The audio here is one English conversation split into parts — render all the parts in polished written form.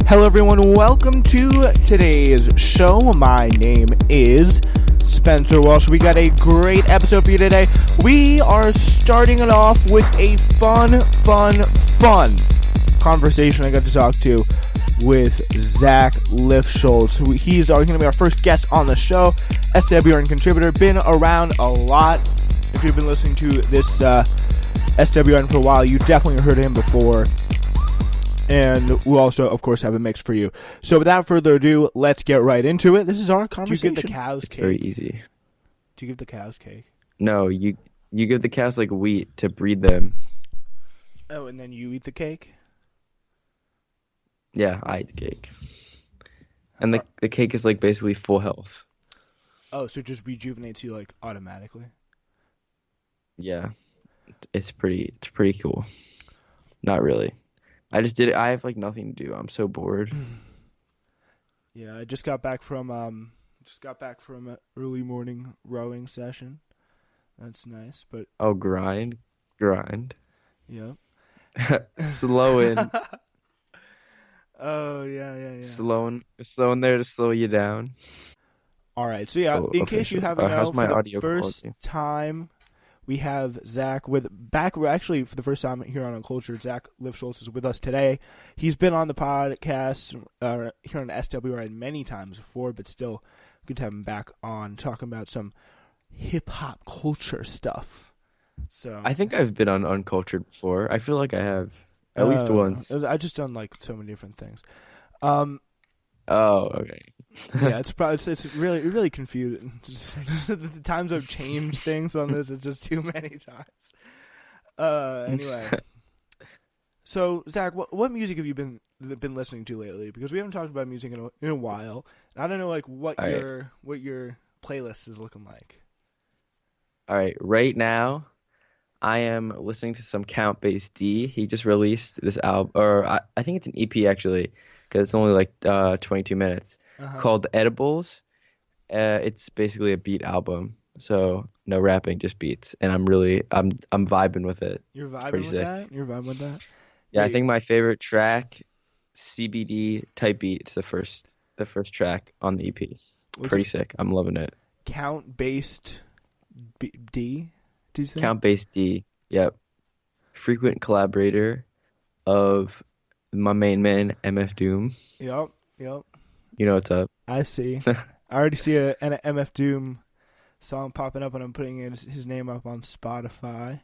Hello everyone, welcome to today's show. My name is Spencer Walsh. We got a great episode for you today. We are starting it off with a fun conversation I got to talk to with Zach Lifschutz. He's going to be our first guest on the show. SWRN contributor, been around a lot. If you've been listening to this SWRN for a while, you definitely heard him before. And we'll also, of course, have a mix for you. So without further ado, let's get right into it. This is our conversation. Do you give the cows cake? It's very easy. Do you give the cows cake? No, you give the cows like wheat to breed them. Oh, and then you eat the cake? Yeah, I eat the cake. And the cake is like basically full health. Oh, so it just rejuvenates you like automatically? Yeah. It's pretty cool. Not really. I just did it. I have like nothing to do. I'm so bored. Yeah, I just got back from an early morning rowing session. That's nice, but grind. yeah. Slow in. Oh yeah. Slowing there to slow you down. All right, so yeah, in case you haven't known, how's my for audio the first quality? time we have Zach actually for the first time here on Uncultured. Zach Lifschutz is with us today. He's been on the podcast here on SWRN many times before, but still good to have him back on talking about some hip hop culture stuff. So I think I've been on Uncultured before. I feel like I have at least once. I just done like so many different things. Oh, okay. Yeah, it's really confusing. Just, the times I've changed things on this, it's just too many times. Anyway, so Zach, what music have you been listening to lately? Because we haven't talked about music in a while. And I don't know like what your playlist is looking like. All right, right now, I am listening to some Count Bass D. He just released this album, or I think it's an EP actually, because it's only like 22 minutes. Called Edibles. It's basically a beat album, so no rapping, just beats, and I'm vibing with it. You're vibing with that? Yeah, I think my favorite track, CBD type beat. It's the first track on the EP. Pretty sick. I'm loving it. Count Based D. Did you say? Count Bass D. Yep. Frequent collaborator of my main man MF Doom. Yep. You know what's up. I see. I already see an MF Doom song popping up, and I'm putting his name up on Spotify.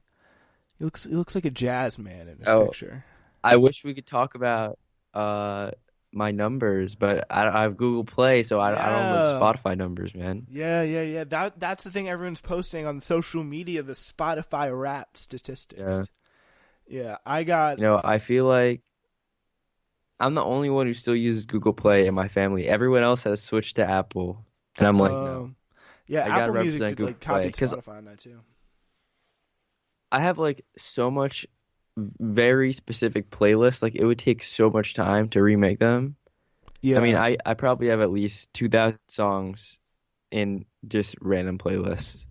He looks like a jazz man in his picture. I wish we could talk about my numbers, but I have Google Play, so I don't know the Spotify numbers, man. Yeah. That's the thing everyone's posting on social media, the Spotify Wrapped statistics. Yeah, I got... I feel like I'm the only one who still uses Google Play in my family. Everyone else has switched to Apple, and I'm like, no. Yeah, I Apple Music did Google like copy Play, Spotify on that too. I have like so much very specific playlists. Like it would take so much time to remake them. Yeah. I mean, I probably have at least 2,000 songs in just random playlists,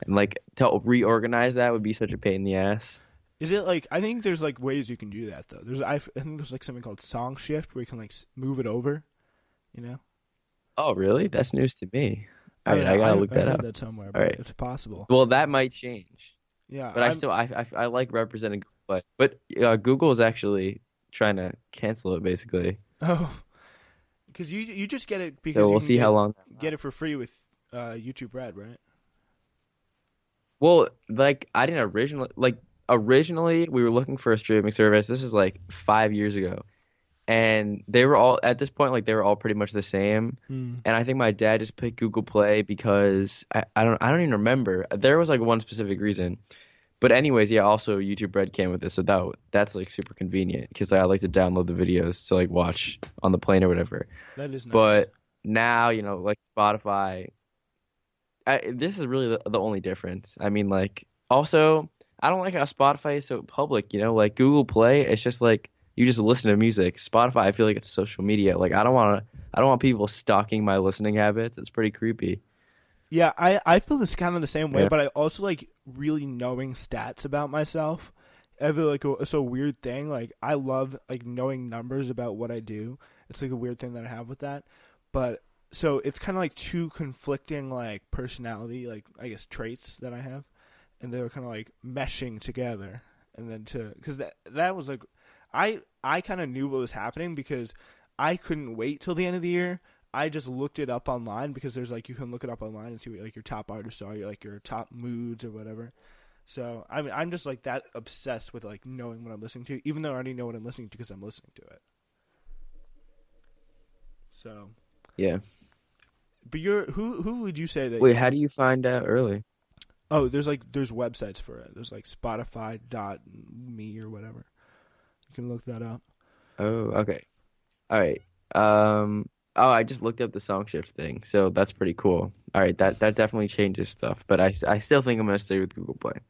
and like to reorganize that would be such a pain in the ass. Is it like, I think there's like ways you can do that though. I think there's like something called Song Shift where you can like move it over, you know? Oh, really? That's news to me. I gotta look that up. That somewhere, but it's possible. Well, that might change. Yeah, but I like representing Google, but Google is actually trying to cancel it basically. Oh, because you just get it because so we'll see how long. Get it for free with YouTube Red, right? Well, like I didn't originally we were looking for a streaming service. This is like 5 years ago, and they were all at this point like they were all pretty much the same. And I think my dad just picked Google Play because I don't even remember. There was like one specific reason, but anyways, yeah. Also, YouTube Red came with this, so that's like super convenient because I like to download the videos to like watch on the plane or whatever. That is nice. But now like Spotify, this is really the only difference. I mean, like also. I don't like how Spotify is so public, like Google Play, it's just like you just listen to music. Spotify, I feel like it's social media. Like I don't want people stalking my listening habits. It's pretty creepy. Yeah, I feel this kind of the same way, but I also like really knowing stats about myself ever like it's a weird thing. Like I love like knowing numbers about what I do. It's like a weird thing that I have with that. But so it's kind of like two conflicting like personality, like I guess traits that I have, and they were kind of like meshing together. And then because that was like I kind of knew what was happening because I couldn't wait till the end of the year. I just looked it up online because there's like you can look it up online and see what like your top artists are, like your top moods or whatever. So I mean, I'm just like that obsessed with like knowing what I'm listening to, even though I already know what I'm listening to because I'm listening to it. So Yeah. but who would you say that? Wait, how do you find out early? Oh, there's websites for it. There's like Spotify.me or whatever. You can look that up. Oh, okay. All right. Oh, I just looked up the song shift thing, so that's pretty cool. All right, that definitely changes stuff, but I still think I'm gonna stay with Google Play.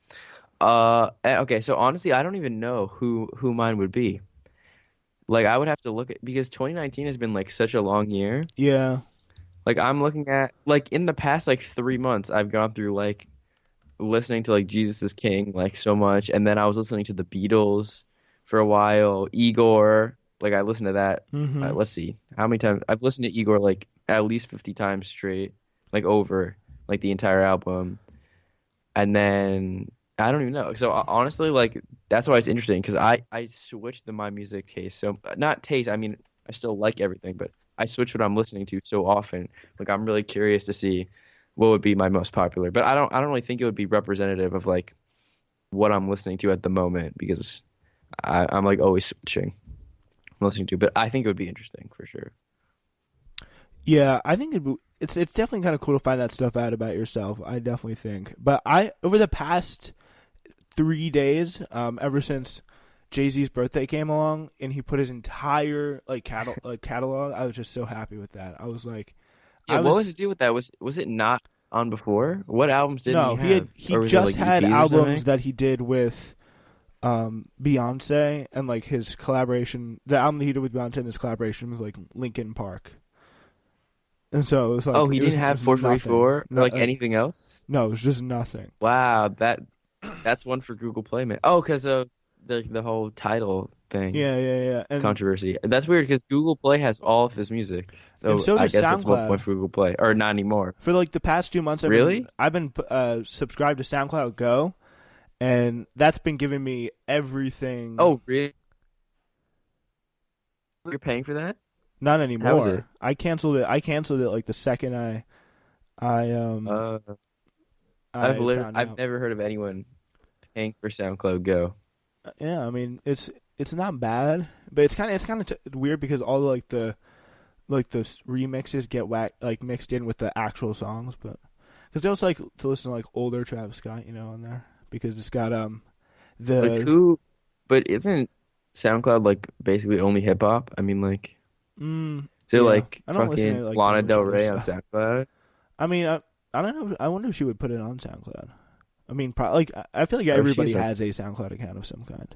Okay, so honestly, I don't even know who mine would be. Like, I would have to look at because 2019 has been like such a long year. Yeah. Like, I'm looking at like in the past like 3 months, I've gone through like listening to like Jesus is King like so much, and then I was listening to the Beatles for a while, Igor. Like I listened to that. Mm-hmm. Let's see, how many times I've listened to Igor like at least 50 times straight, like over like the entire album. And then I don't even know. So honestly, like that's why it's interesting because I switched the my music case. So not taste. I mean, I still like everything, but I switch what I'm listening to so often. Like I'm really curious to see what would be my most popular. But I don't really think it would be representative of like what I'm listening to at the moment because I'm like always switching. Listening to, but I think it would be interesting for sure. Yeah, I think it's definitely kind of cool to find that stuff out about yourself. I definitely think. But over the past 3 days, ever since Jay-Z's birthday came along and he put his entire catalog, I was just so happy with that. I was like, yeah, what was the deal with that? Was it not on before? What albums did no, he have? He just had albums that he did with Beyonce and like his collaboration, the album that he did with Beyonce and his collaboration with like Linkin Park. And so it was like, oh, he didn't have 444 or like anything else? No, it was just nothing. Wow, that's one for Google Play, man. Oh, because of the whole title thing. Yeah. And controversy. That's weird because Google Play has all of his music. So I guess that's one point for Google Play, or not anymore. For like the past 2 months, I've been subscribed to SoundCloud Go. And that's been giving me everything. Oh, really? You're paying for that? Not anymore. How was it? I canceled it. Like the second I've never heard of anyone paying for SoundCloud Go. Yeah, I mean it's not bad, but it's kind of weird because all the remixes get mixed in with the actual songs, but because they also like to listen to like older Travis Scott, on there. Because it's got the like who, but isn't SoundCloud like basically only hip hop? I mean, like, like fucking like Lana Del Rey on SoundCloud. I mean, I don't know. I wonder if she would put it on SoundCloud. I mean, probably. Like, I feel like everybody has a SoundCloud account of some kind.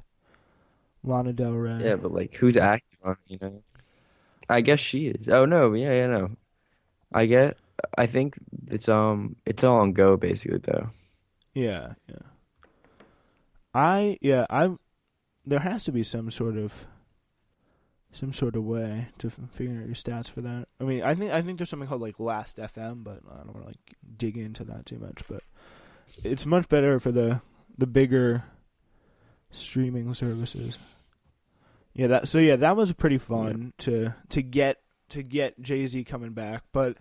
Lana Del Rey. Yeah, but like, who's active on it? I guess she is. Oh no, yeah, no. I think it's all on Go basically though. Yeah. There has to be some sort of way to figure out your stats for that. I mean, I think there's something called like Last FM, but I don't want to like dig into that too much. But it's much better for the bigger streaming services. Yeah, that was pretty fun to get Jay-Z coming back, but.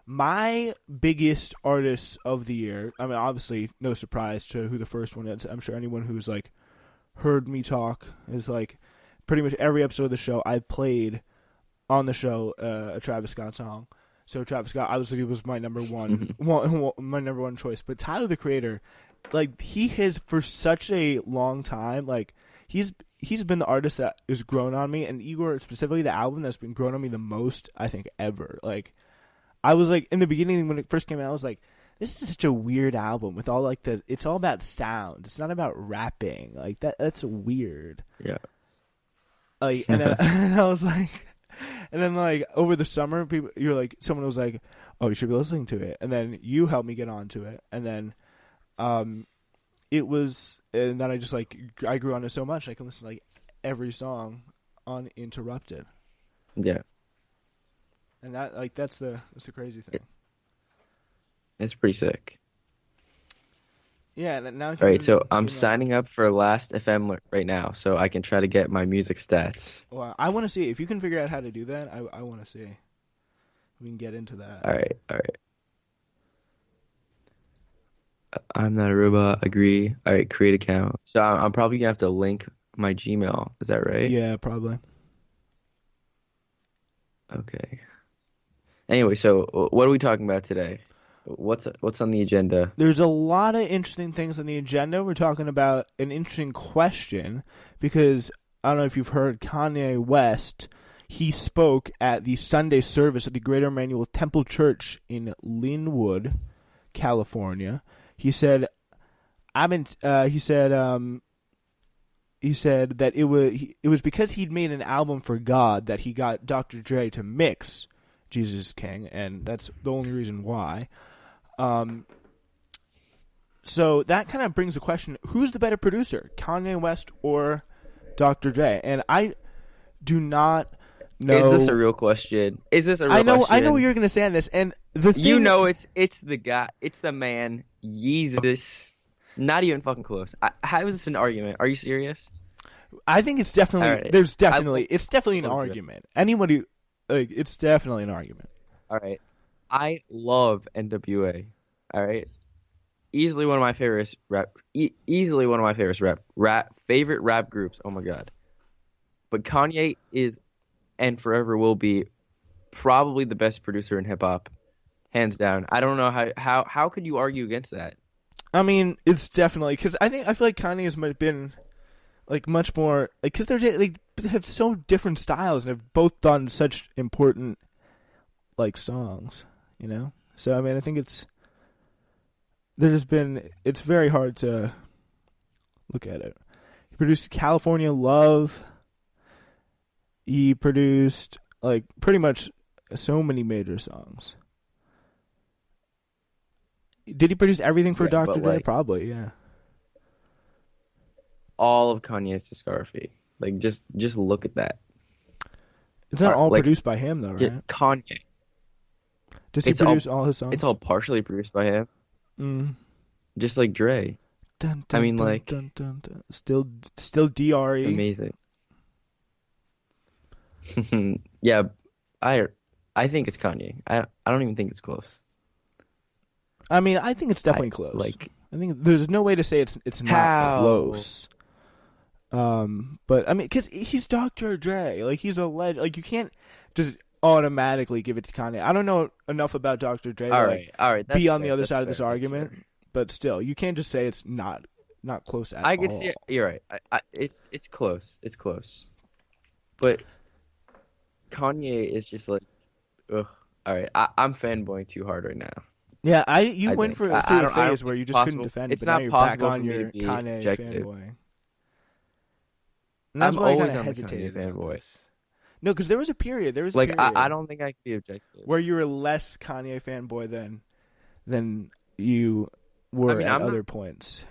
My biggest artists of the year, I mean, obviously, no surprise to who the first one is. I'm sure anyone who's, like, heard me talk is, like, pretty much every episode of the show I played on the show a Travis Scott song. So Travis Scott obviously was my number one, my number one choice. But Tyler, the Creator, like, he has, for such a long time, like, he's been the artist that has grown on me. And Igor, specifically, the album that's been grown on me the most, I think, ever. Like, I was like, in the beginning when it first came out, I was like, this is such a weird album with all like it's all about sound. It's not about rapping. Like that's weird. Yeah. Like, and then and I was like, and then like over the summer, someone was like, oh, you should be listening to it. And then you helped me get onto it. And then, it was, and then I just like I grew on it so much I can listen to like every song uninterrupted. Yeah. And that's the crazy thing. It's pretty sick. Yeah, and now All right, so I'm signing up for Last FM right now, so I can try to get my music stats. Well, I want to see if you can figure out how to do that. I want to see. We can get into that. All right. I'm not a robot. Agree. All right, create account. So I'm probably gonna have to link my Gmail. Is that right? Yeah, probably. Okay. Anyway, so what are we talking about today? What's on the agenda? There's a lot of interesting things on the agenda. We're talking about an interesting question because I don't know if you've heard Kanye West. He spoke at the Sunday service at the Greater Emmanuel Temple Church in Linwood, California. He said, he said that it was because he'd made an album for God that he got Dr. Dre to mix Jesus is King, and that's the only reason why. So that kind of brings the question: who's the better producer, Kanye West or Dr. Dre? And I do not know. Is this a real question? Question? I know what you're going to say on this, and the thing it's the guy, it's the man, Yeezus. Not even fucking close. How is this an argument? Are you serious? I think it's definitely. Right. It's definitely an argument. Anybody, it's definitely an argument. All right. I love NWA. All right. Easily one of my favorites favorite rap groups. Oh my god. But Kanye is and forever will be probably the best producer in hip hop, hands down. I don't know how could you argue against that? I mean, it's definitely because I feel like Kanye has been like much more like because they have so different styles and have both done such important like songs, you know. So I mean, I think it's very hard to look at it. He produced California Love. He produced like pretty much so many major songs. Did he produce everything for Dr. Dre? Probably, yeah. All of Kanye's discography. Like just look at that. It's not all produced by him though, right? Kanye. Does he produce all his songs? It's all partially produced by him. Just like Dre. Dun, I mean, dun, like dun, dun, dun. Still DRE. Amazing. Yeah, I think it's Kanye. I don't even think it's close. I mean, I think it's definitely close. Like, I think there's no way to say it's not close. But I mean, because he's Dr. Dre, like he's a legend. Like you can't just automatically give it to Kanye. I don't know enough about Dr. Dre to all right, be on the other side of this argument, but still, you can't just say it's not close at all. I could see it. You're right. It's close. It's close. But Kanye is just like, ugh. All right, I'm fanboying too hard right now. Yeah, you went through a phase where you just couldn't defend it, but now you're back on your Kanye fanboy. And that's why I kind of hesitated. Fanboy. No, because there was a period. I don't think I could be objective. Where you were less Kanye fanboy than you were at other points.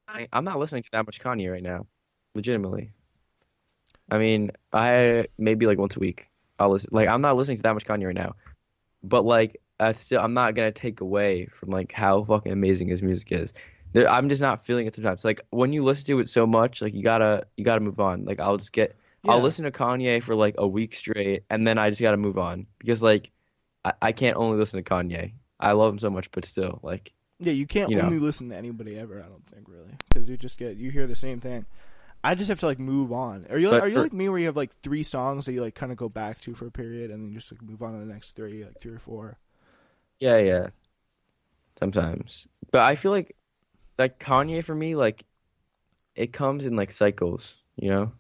I'm not listening to that much Kanye right now, legitimately. I mean, I maybe like once a week I'll listen. Like I'm not listening to that much Kanye right now, but like I'm not gonna take away from like how fucking amazing his music is. I'm just not feeling it sometimes. Like when you listen to it so much, like you gotta move on. Like I'll listen to Kanye for like a week straight, and then I just gotta move on because like I can't only listen to Kanye. I love him so much, but still, like you can't only listen to anybody ever. I don't think really because you hear the same thing. I just have to like move on. Are you like me where you have like 3 songs that you like kind of go back to for a period and then you just like move on to the next 3, like 3 or 4? Yeah. Sometimes, but I feel like Kanye for me, like it comes in like cycles, you know.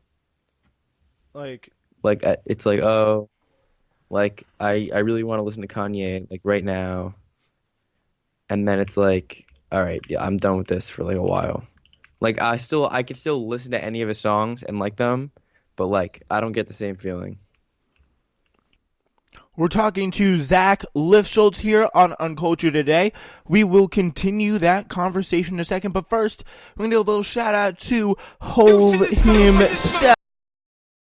Like it's like, oh, like I really want to listen to Kanye like right now, and then it's like, all right, yeah, I'm done with this for like a while. Like I could still listen to any of his songs and like them, but like I don't get the same feeling. We're talking to Zach Lifschutz here on Uncultured today. We will continue that conversation in a second, but first, we're going to do a little shout out to Hove himself.